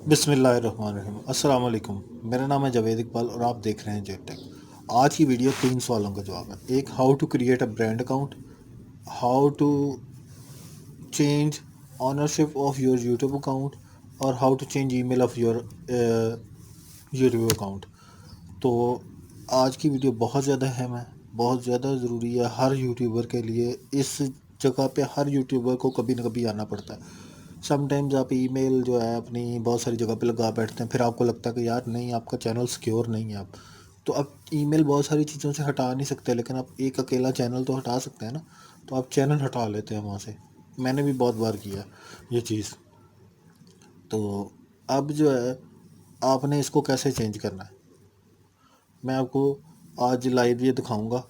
बिस्मिल्लाहिर्रहमानिर्रहीम। अस्सलाम वालेकुम। मेरा नाम है जावेद इकबाल और आप देख रहे हैं जेड टेक। आज की वीडियो 3 सवालों का जवाब है। एक, how to create a brand account, how to change ownership of your YouTube account और how to change email of your YouTube account. तो आज की वीडियो बहुत ज़्यादा अहम है, बहुत ज़्यादा ज़रूरी है हर यूट्यूबर के लिए। इस जगह पे हर यूट्यूबर को कभी ना कभी आना पड़ता है। समटाइम्स आप ईमेल जो है अपनी बहुत सारी जगह पे लगा बैठते हैं, फिर आपको लगता है कि यार नहीं, आपका चैनल सिक्योर नहीं है। आप तो अब ईमेल बहुत सारी चीज़ों से हटा नहीं सकते, लेकिन आप एक अकेला चैनल तो हटा सकते हैं ना। तो आप चैनल हटा लेते हैं वहाँ से। मैंने भी बहुत बार किया ये चीज़। तो अब जो है आपने इसको कैसे चेंज करना है, मैं आपको आज लाइव ये दिखाऊंगा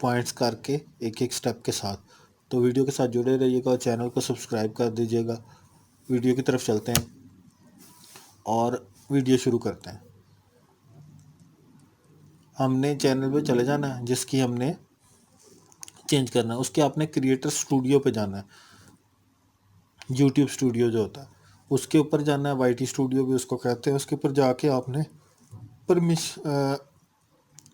पॉइंट्स करके, एक एक स्टेप के साथ। तो वीडियो के साथ जुड़े रहिएगा और चैनल को सब्सक्राइब कर दीजिएगा। वीडियो की तरफ चलते हैं और वीडियो शुरू करते हैं। हमने चैनल पे चले जाना है जिसकी हमने चेंज करना है, उसके आपने क्रिएटर स्टूडियो पे जाना है। यूट्यूब स्टूडियो जो होता है उसके ऊपर जाना है, वाई टी स्टूडियो भी उसको कहते हैं। उसके ऊपर जाके आपने परमिश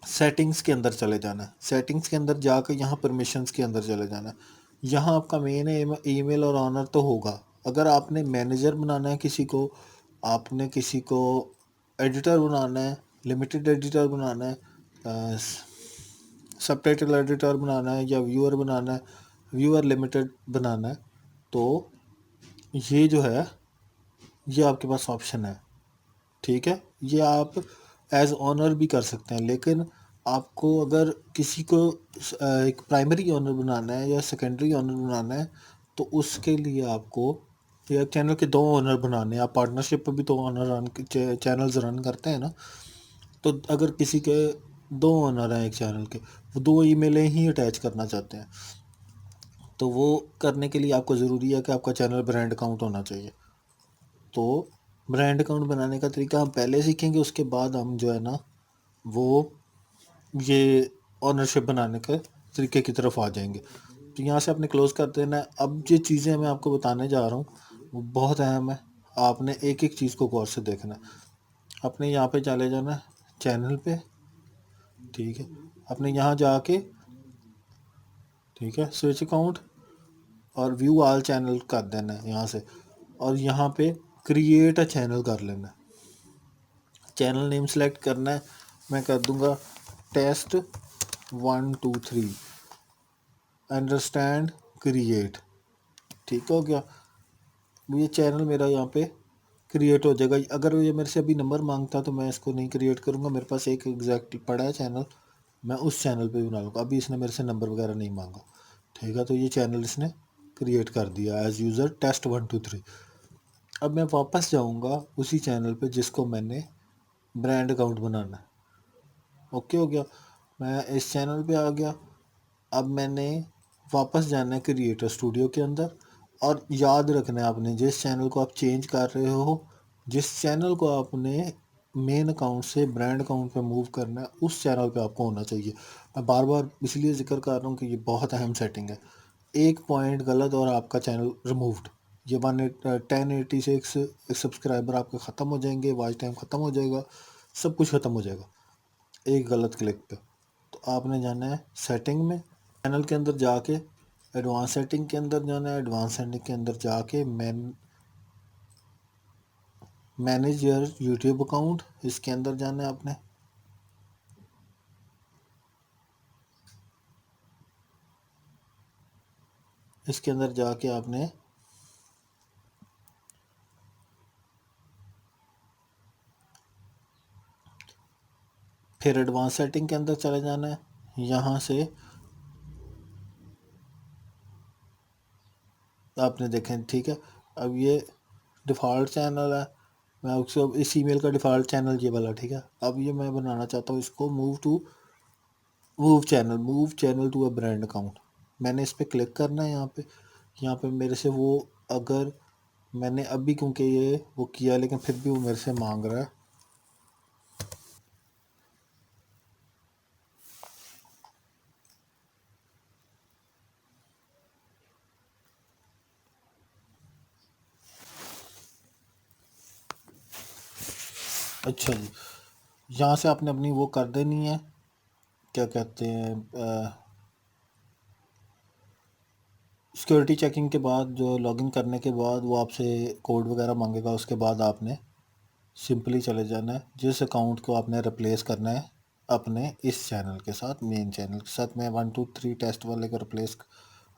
सेटिंग्स के अंदर चले जाना है। सेटिंग्स के अंदर जाकर यहाँ परमिशंस के अंदर चले जाना है। यहाँ आपका मेन ईमेल और ऑनर तो होगा। अगर आपने मैनेजर बनाना है किसी को, आपने किसी को एडिटर बनाना है, लिमिटेड एडिटर बनाना है, सबटाइटल एडिटर बनाना है, या व्यूअर बनाना है, व्यूअर लिमिटेड बनाना है, तो ये जो है ये आपके पास ऑप्शन है। ठीक है, ये आप एज ऑनर भी कर सकते हैं, लेकिन आपको अगर किसी को एक प्राइमरी ऑनर बनाना है या सेकेंडरी ऑनर बनाना है, तो उसके लिए आपको या चैनल के दो ऑनर बनाने हैं। आप पार्टनरशिप पे भी तो ऑनर रन चैनल्स रन करते हैं ना। तो अगर किसी के दो ओनर हैं एक चैनल के, वो दो ईमेलें ही अटैच करना चाहते हैं, तो वो करने के लिए आपको ज़रूरी है कि आपका चैनल ब्रांड अकाउंट होना चाहिए। तो ब्रांड अकाउंट बनाने का तरीका हम पहले सीखेंगे, उसके बाद हम जो है ना वो ये ऑनरशिप बनाने के तरीके की तरफ आ जाएंगे। तो यहाँ से आपने क्लोज़ कर देना है। अब जो चीज़ें मैं आपको बताने जा रहा हूँ वो बहुत अहम है। आपने एक एक चीज़ को गौर से देखना है। आपने यहाँ पे चले जाना है चैनल पे। ठीक है, आपने यहाँ जाके, ठीक है, स्विच अकाउंट और व्यू ऑल चैनल कर देना है यहाँ से। और यहाँ पे क्रिएट अ चैनल कर लेना है। चैनल नेम सेलेक्ट करना है। मैं कर दूंगा टेस्ट 1 2 3 अंडरस्टैंड क्रिएट। ठीक हो गया। ये चैनल मेरा यहाँ पे क्रिएट हो जाएगा। अगर ये मेरे से अभी नंबर मांगता तो मैं इसको नहीं क्रिएट करूँगा, मेरे पास एक एग्जैक्ट पड़ा है चैनल, मैं उस चैनल पे बना लूँगा। अभी इसने मेरे से नंबर वगैरह नहीं मांगा। ठीक है, तो ये चैनल इसने क्रिएट कर दिया एज यूज़र टेस्ट 1 2 3। अब मैं वापस जाऊँगा उसी चैनल पे जिसको मैंने ब्रांड अकाउंट बनाना है। ओके हो गया, मैं इस चैनल पे आ गया। अब मैंने वापस जाना है क्रिएटर स्टूडियो के अंदर, और याद रखना है आपने जिस चैनल को आप चेंज कर रहे हो, जिस चैनल को आपने मेन अकाउंट से ब्रांड अकाउंट पे मूव करना है, उस चैनल पे आपको होना चाहिए। मैं बार बार इसलिए जिक्र कर रहा हूँ कि ये बहुत अहम सेटिंग है। एक पॉइंट गलत और आपका चैनल रिमूव्ड। ये 1086 सब्सक्राइबर आपके ख़त्म हो जाएंगे, वॉच टाइम ख़त्म हो जाएगा, सब कुछ ख़त्म हो जाएगा एक गलत क्लिक पे। तो आपने जाना है सेटिंग में, चैनल के अंदर जाके एडवांस सेटिंग के अंदर जाना है। एडवांस सेटिंग के अंदर जाके मैनेज योर यूट्यूब अकाउंट, इसके अंदर जाना है आपने। इसके अंदर जाके आपने फिर एडवांस सेटिंग के अंदर चले जाना है। यहाँ से आपने देखें, ठीक है, अब ये डिफ़ॉल्ट चैनल है। मैं उसको इस ईमेल का डिफ़ॉल्ट चैनल ये वाला, ठीक है। अब ये मैं बनाना चाहता हूँ इसको move channel to a brand account. मैंने इस पर क्लिक करना है यहाँ पे मेरे से वो, अगर मैंने अभी क्योंकि ये वो किया, लेकिन फिर भी वो मेरे से मांग रहा है। अच्छा जी, यहाँ से आपने अपनी वो कर देनी है, क्या कहते हैं, सिक्योरिटी चेकिंग के बाद जो लॉगिन करने के बाद वो आपसे कोड वगैरह मांगेगा। उसके बाद आपने सिंपली चले जाना है, जिस अकाउंट को आपने रिप्लेस करना है अपने इस चैनल के साथ, मेन चैनल के साथ। मैं 1 2 3 टेस्ट वाले को रिप्लेस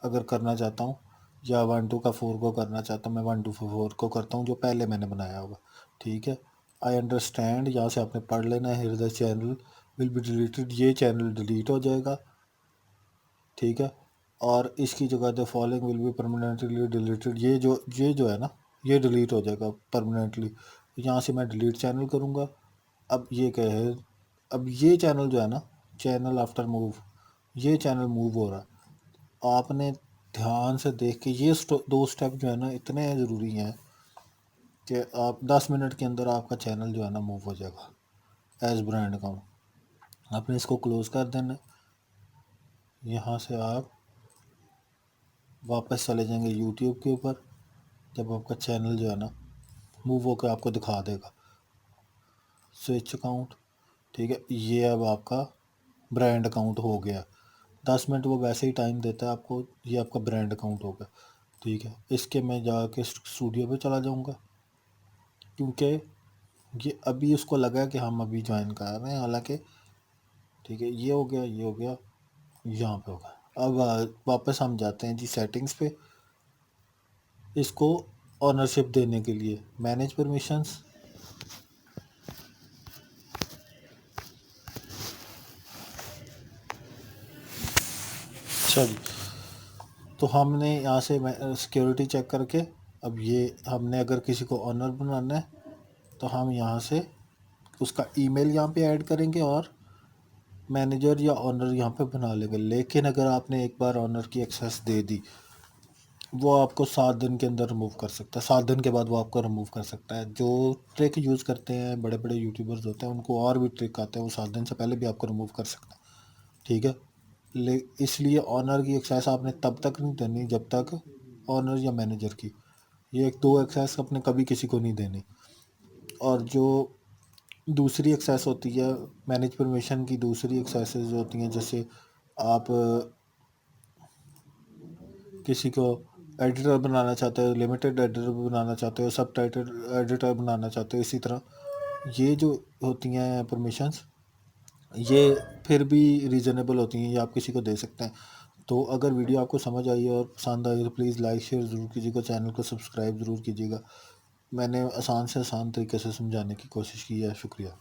अगर करना चाहता हूँ, या 1 2 का 4 को करना चाहता हूँ, मैं 1 2 4 को करता हूँ जो पहले मैंने बनाया होगा। ठीक है, आई अंडरस्टैंड, यहाँ से आपने पढ़ लेना है। Here the channel will be deleted, ये चैनल डिलीट हो जाएगा। ठीक है, और इसकी जगह the following will be permanently deleted, ये जो है ना, ये डिलीट हो जाएगा परमानेंटली। यहाँ से मैं डिलीट चैनल करूँगा। अब ये क्या है, अब ये चैनल जो है ना, चैनल आफ्टर मूव, ये चैनल मूव हो रहा है। आपने ध्यान से देख के ये दो स्टेप जो है ना इतने ज़रूरी हैं कि आप 10 मिनट के अंदर आपका चैनल जो है ना मूव हो जाएगा एज ब्रांड अकाउंट। आपने इसको क्लोज़ कर देना। यहाँ से आप वापस चले जाएंगे यूट्यूब के ऊपर, जब आपका चैनल जो है ना मूव होकर आपको दिखा देगा स्विच अकाउंट। ठीक है, ये अब आपका ब्रांड अकाउंट हो गया। 10 मिनट वो वैसे ही टाइम देता है आपको, ये आपका ब्रांड अकाउंट होगा। ठीक है, इसके मैं जाके स्टूडियो पे चला जाऊंगा, क्योंकि ये अभी उसको लगा कि हम अभी ज्वाइन कर रहे हैं, हालांकि ठीक है, ये हो गया, ये हो गया, यहाँ पे होगा। अब वापस हम जाते हैं जी सेटिंग्स पे, इसको ऑनरशिप देने के लिए मैनेज परमिशंस। अच्छा जी, तो हमने यहाँ से सिक्योरिटी चेक करके, अब ये हमने अगर किसी को ऑनर बनाना है तो हम यहाँ से उसका ईमेल यहाँ पे ऐड करेंगे और मैनेजर या ऑनर यहाँ पे बना लेंगे। लेकिन अगर आपने एक बार ऑनर की एक्सेस दे दी, वो आपको 7 दिन के अंदर रिमूव कर सकता है। 7 दिन के बाद वो आपको रिमूव कर सकता है। जो ट्रिक यूज़ करते हैं बड़े बड़े यूट्यूबर्स होते हैं, उनको और भी ट्रिक आते हैं, वो 7 दिन से पहले भी आपको रिमूव कर सकते हैं। ठीक है, ले इसलिए ऑनर की एक्सेस आपने तब तक नहीं देनी जब तक ऑनर या मैनेजर की, ये एक दो एक्सेस अपने कभी किसी को नहीं देनी। और जो दूसरी एक्सेस होती है मैनेज परमिशन की, दूसरी एक्सेसेस होती हैं, जैसे आप किसी को एडिटर बनाना चाहते हो, लिमिटेड एडिटर बनाना चाहते हो, सब टाइटल एडिटर बनाना चाहते हो, इसी तरह ये जो होती हैं परमिशंस, ये फिर भी रीज़नेबल होती हैं, ये आप किसी को दे सकते हैं। तो अगर वीडियो आपको समझ आई और पसंद आई तो प्लीज़ लाइक शेयर ज़रूर कीजिएगा, चैनल को सब्सक्राइब ज़रूर कीजिएगा। मैंने आसान से आसान तरीके से समझाने की कोशिश की है। शुक्रिया।